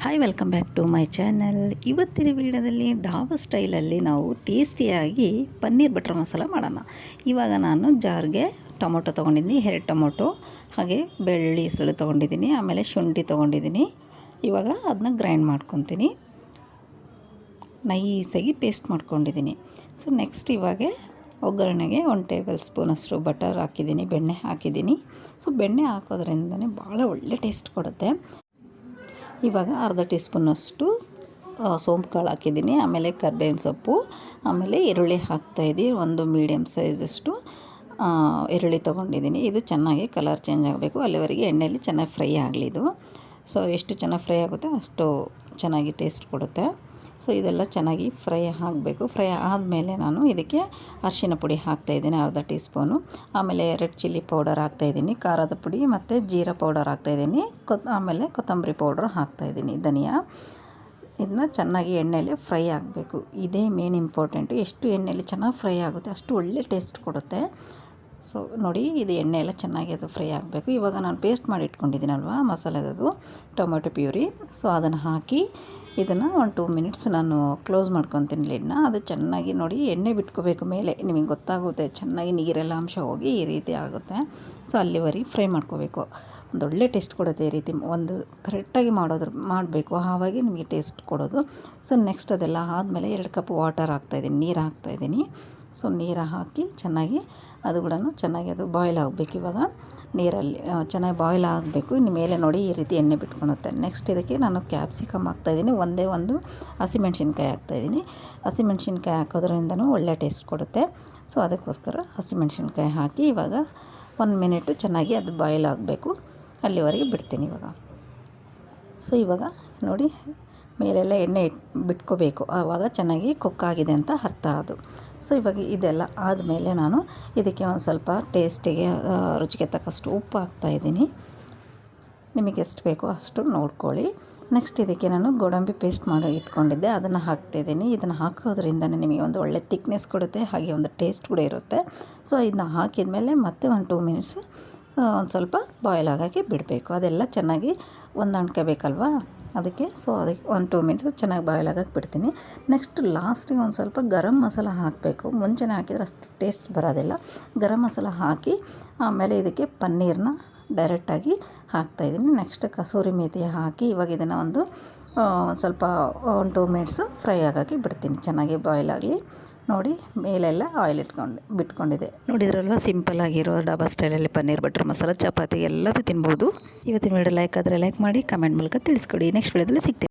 Hi, welcome back to my channel. ಇವತ್ತಿನ ವಿಡಿಯೋದಲ್ಲಿ ಡಾಬಾ ಸ್ಟೈಲಲ್ಲಿ ನಾವು ಟೇಸ್ಟಿಯಾಗಿ ಪನ್ನೀರ್ ಬಟರ್ ಮಸಾಲ ಮಾಡೋಣ. ಇವಾಗ ನಾನು ಜಾರ್ಗೆ ಟೊಮೊಟೊ ತೊಗೊಂಡಿದ್ದೀನಿ, 2 ಟೊಮೊಟೊ, ಹಾಗೆ ಬೆಳ್ಳುಳ್ಳಿ ಸಳು ತೊಗೊಂಡಿದ್ದೀನಿ, ಆಮೇಲೆ ಶುಂಠಿ ತೊಗೊಂಡಿದ್ದೀನಿ. ಇವಾಗ ಅದನ್ನ ಗ್ರೈಂಡ್ ಮಾಡ್ಕೊತೀನಿ, ನೈಸಾಗಿ ಪೇಸ್ಟ್ ಮಾಡ್ಕೊಂಡಿದ್ದೀನಿ. ಸೊ ನೆಕ್ಸ್ಟ್ ಇವಾಗ ಒಗ್ಗರಣೆಗೆ 1 ಟೇಬಲ್ ಸ್ಪೂನಷ್ಟು ಬಟರ್ ಹಾಕಿದ್ದೀನಿ, ಬೆಣ್ಣೆ ಹಾಕಿದ್ದೀನಿ. ಸೊ ಬೆಣ್ಣೆ ಹಾಕೋದ್ರಿಂದನೇ ಭಾಳ ಒಳ್ಳೆ ಟೇಸ್ಟ್ ಕೊಡುತ್ತೆ. ಇವಾಗ ಅರ್ಧ ಟೀ ಸ್ಪೂನಷ್ಟು ಸೋಂಪು ಕಾಳು ಹಾಕಿದ್ದೀನಿ, ಆಮೇಲೆ ಕರ್ಬೇವಿನ ಸೊಪ್ಪು, ಆಮೇಲೆ ಈರುಳ್ಳಿ ಹಾಕ್ತಾಯಿದ್ದೀನಿ. ಒಂದು ಮೀಡಿಯಮ್ ಸೈಜಷ್ಟು ಈರುಳ್ಳಿ ತೊಗೊಂಡಿದ್ದೀನಿ. ಇದು ಚೆನ್ನಾಗಿ ಕಲರ್ ಚೇಂಜ್ ಆಗಬೇಕು, ಅಲ್ಲಿವರೆಗೆ ಎಣ್ಣೆಯಲ್ಲಿ ಚೆನ್ನಾಗಿ ಫ್ರೈ ಆಗಲಿ ಇದು. ಸೊ ಎಷ್ಟು ಚೆನ್ನಾಗಿ ಫ್ರೈ ಆಗುತ್ತೆ ಅಷ್ಟು ಚೆನ್ನಾಗಿ ಟೇಸ್ಟ್ ಕೊಡುತ್ತೆ. ಸೊ ಇದೆಲ್ಲ ಚೆನ್ನಾಗಿ ಫ್ರೈ ಆಗಬೇಕು. ಫ್ರೈ ಆದಮೇಲೆ ನಾನು ಇದಕ್ಕೆ ಅರಿಶಿನ ಪುಡಿ ಹಾಕ್ತಾಯಿದ್ದೀನಿ, ಅರ್ಧ ಟೀ ಸ್ಪೂನು, ಆಮೇಲೆ ರೆಡ್ ಚಿಲ್ಲಿ ಪೌಡರ್ ಹಾಕ್ತಾಯಿದ್ದೀನಿ, ಖಾರದ ಪುಡಿ ಮತ್ತು ಜೀರಾ ಪೌಡರ್ ಹಾಕ್ತಾಯಿದ್ದೀನಿ, ಆಮೇಲೆ ಕೊತ್ತಂಬರಿ ಪೌಡ್ರ್ ಹಾಕ್ತಾಯಿದ್ದೀನಿ, ಧನಿಯಾ. ಇದನ್ನ ಚೆನ್ನಾಗಿ ಎಣ್ಣೆಯಲ್ಲಿ ಫ್ರೈ ಆಗಬೇಕು. ಇದೇ ಮೇನ್ ಇಂಪಾರ್ಟೆಂಟು. ಎಷ್ಟು ಎಣ್ಣೆಯಲ್ಲಿ ಚೆನ್ನಾಗಿ ಫ್ರೈ ಆಗುತ್ತೆ ಅಷ್ಟು ಒಳ್ಳೆ ಟೇಸ್ಟ್ ಕೊಡುತ್ತೆ. ಸೊ ನೋಡಿ, ಇದು ಎಣ್ಣೆ ಎಲ್ಲ ಚೆನ್ನಾಗಿ ಅದು ಫ್ರೈ ಆಗಬೇಕು. ಇವಾಗ ನಾನು ಪೇಸ್ಟ್ ಮಾಡಿ ಇಟ್ಕೊಂಡಿದ್ದೀನಲ್ವ ಮಸಾಲೆದು ಟೊಮೆಟೊ ಪ್ಯೂರಿ, ಸೊ ಅದನ್ನು ಹಾಕಿ ಇದನ್ನು 1-2 ಮಿನಿಟ್ಸ್ ನಾನು ಕ್ಲೋಸ್ ಮಾಡ್ಕೊತೀನಿ ಲಿಡ್ನ. ಅದು ಚೆನ್ನಾಗಿ ನೋಡಿ ಎಣ್ಣೆ ಬಿಟ್ಕೋಬೇಕು ಮೇಲೆ, ನಿಮಗೆ ಗೊತ್ತಾಗುತ್ತೆ, ಚೆನ್ನಾಗಿ ನೀರೆಲ್ಲ ಅಂಶ ಹೋಗಿ ಈ ರೀತಿ ಆಗುತ್ತೆ. ಸೊ ಅಲ್ಲಿವರೆಗೆ ಫ್ರೈ ಮಾಡ್ಕೋಬೇಕು. ಒಂದೊಳ್ಳೆ ಟೇಸ್ಟ್ ಕೊಡುತ್ತೆ ಈ ರೀತಿ. ಒಂದು ಕರೆಕ್ಟಾಗಿ ಮಾಡಬೇಕು, ಆವಾಗ ನಿಮಗೆ ಟೇಸ್ಟ್ ಕೊಡೋದು. ಸೊ ನೆಕ್ಸ್ಟ್ ಅದೆಲ್ಲ ಆದಮೇಲೆ 2 ಕಪ್ ವಾಟರ್ ಹಾಕ್ತಾಯಿದ್ದೀನಿ, ನೀರು ಹಾಕ್ತಾಯಿದ್ದೀನಿ. ಸೊ ನೀರು ಹಾಕಿ ಚೆನ್ನಾಗಿ ಅದು ಕೂಡ ಚೆನ್ನಾಗಿ ಅದು ಬಾಯ್ಲ್ ಆಗಬೇಕು. ಇವಾಗ ನೀರಲ್ಲಿ ಚೆನ್ನಾಗಿ ಬಾಯ್ಲ್ ಆಗಬೇಕು. ಇನ್ನು ಮೇಲೆ ನೋಡಿ ಈ ರೀತಿ ಎಣ್ಣೆ ಬಿಟ್ಕೊಳುತ್ತೆ. ನೆಕ್ಸ್ಟ್ ಇದಕ್ಕೆ ನಾನು ಕ್ಯಾಪ್ಸಿಕಮ್ ಹಾಕ್ತಾಯಿದ್ದೀನಿ, ಒಂದೇ ಒಂದು ಹಸಿಮೆಣ್ಸಿನ್ಕಾಯಿ ಹಾಕ್ತಾಯಿದ್ದೀನಿ. ಹಸಿಮೆಣ್ಸಿನ್ಕಾಯಿ ಹಾಕೋದ್ರಿಂದನೂ ಒಳ್ಳೆ ಟೇಸ್ಟ್ ಕೊಡುತ್ತೆ. ಸೊ ಅದಕ್ಕೋಸ್ಕರ ಹಸಿಮೆಣ್ಸಿನ್ಕಾಯಿ ಹಾಕಿ ಇವಾಗ 1 ಮಿನಿಟು ಚೆನ್ನಾಗಿ ಅದು ಬಾಯ್ಲ್ ಆಗಬೇಕು, ಅಲ್ಲಿವರೆಗೆ ಬಿಡ್ತೀನಿ ಇವಾಗ. ಸೊ ಇವಾಗ ನೋಡಿ ಮೇಲೆಲ್ಲ ಎಣ್ಣೆ ಬಿಟ್ಕೋಬೇಕು, ಆವಾಗ ಚೆನ್ನಾಗಿ ಕುಕ್ ಆಗಿದೆ ಅಂತ ಅರ್ಥ ಅದು. ಸೊ ಇವಾಗ ಇದೆಲ್ಲ ಆದಮೇಲೆ ನಾನು ಇದಕ್ಕೆ ಒಂದು ಸ್ವಲ್ಪ ಟೇಸ್ಟಿಗೆ ರುಚಿಗೆ ತಕ್ಕಷ್ಟು ಉಪ್ಪು ಹಾಕ್ತಾಯಿದ್ದೀನಿ. ನಿಮಗೆ ಎಷ್ಟು ಬೇಕೋ ಅಷ್ಟು ನೋಡ್ಕೊಳ್ಳಿ. ನೆಕ್ಸ್ಟ್ ಇದಕ್ಕೆ ನಾನು ಗೋಡಂಬಿ ಪೇಸ್ಟ್ ಮಾಡಿ ಇಟ್ಕೊಂಡಿದ್ದೆ, ಅದನ್ನು ಹಾಕ್ತಾಯಿದ್ದೀನಿ. ಇದನ್ನು ಹಾಕೋದ್ರಿಂದನೇ ನಿಮಗೆ ಒಂದು ಒಳ್ಳೆ ತಿಕ್ನೆಸ್ ಕೊಡುತ್ತೆ, ಹಾಗೆ ಒಂದು ಟೇಸ್ಟ್ ಕೂಡ ಇರುತ್ತೆ. ಸೊ ಇದನ್ನ ಹಾಕಿದ ಮೇಲೆ ಮತ್ತೆ 1-2 ಮಿನಿಟ್ಸ್ ಒಂದು ಸ್ವಲ್ಪ ಬಾಯ್ಲ್ ಆಗೋಕ್ಕೆ ಬಿಡಬೇಕು. ಅದೆಲ್ಲ ಚೆನ್ನಾಗಿ ಹೊಂದಾಣ್ಕೋಬೇಕಲ್ವ ಅದಕ್ಕೆ. ಸೊ ಅದಕ್ಕೆ 1-2 ಮಿನಿಟ್ಸ್ ಚೆನ್ನಾಗಿ ಬಾಯ್ಲ್ ಆಗೋಕ್ಕೆ ಬಿಡ್ತೀನಿ. ನೆಕ್ಸ್ಟ್ ಲಾಸ್ಟಿಗೆ ಒಂದು ಸ್ವಲ್ಪ ಗರಂ ಮಸಾಲ ಹಾಕಬೇಕು. ಮುಂಚೆನೇ ಹಾಕಿದರೆ ಅಷ್ಟು ಟೇಸ್ಟ್ ಬರೋದಿಲ್ಲ. ಗರಂ ಮಸಾಲ ಹಾಕಿ ಆಮೇಲೆ ಇದಕ್ಕೆ ಪನ್ನೀರನ್ನ ಡೈರೆಕ್ಟಾಗಿ ಹಾಕ್ತಾಯಿದ್ದೀನಿ. ನೆಕ್ಸ್ಟ್ ಕಸೂರಿ ಮೇಥಿ ಹಾಕಿ ಇವಾಗ ಇದನ್ನು ಒಂದು ಸ್ವಲ್ಪ 1-2 ಮಿನಿಟ್ಸು ಫ್ರೈ ಆಗೋಕ್ಕೆ ಬಿಡ್ತೀನಿ, ಚೆನ್ನಾಗಿ ಬಾಯ್ಲ್ ಆಗಲಿ. ನೋಡಿ ಮೇಲೆಲ್ಲ ಆಯಿಲ್ ಬಿಟ್ಕೊಂಡಿದೆ. ನೋಡಿದ್ರಲ್ವ, ಸಿಂಪಲ್ ಆಗಿರೋ ಡಾಬಾ ಸ್ಟೈಲಲ್ಲಿ ಪನ್ನೀರ್ ಬಟರ್ ಮಸಾಲ ಚಪಾತಿ ಎಲ್ಲದೂ ತಿನ್ಬೋದು. ಇವತ್ತಿನ ವಿಡಿಯೋ ಲೈಕ್ ಆದರೆ ಲೈಕ್ ಮಾಡಿ, ಕಮೆಂಟ್ ಮೂಲಕ ತಿಳಿಸ್ಕೊಡಿ. ನೆಕ್ಸ್ಟ್ ವಿಡಿಯೋದಲ್ಲಿ ಸಿಗ್ತೀನಿ.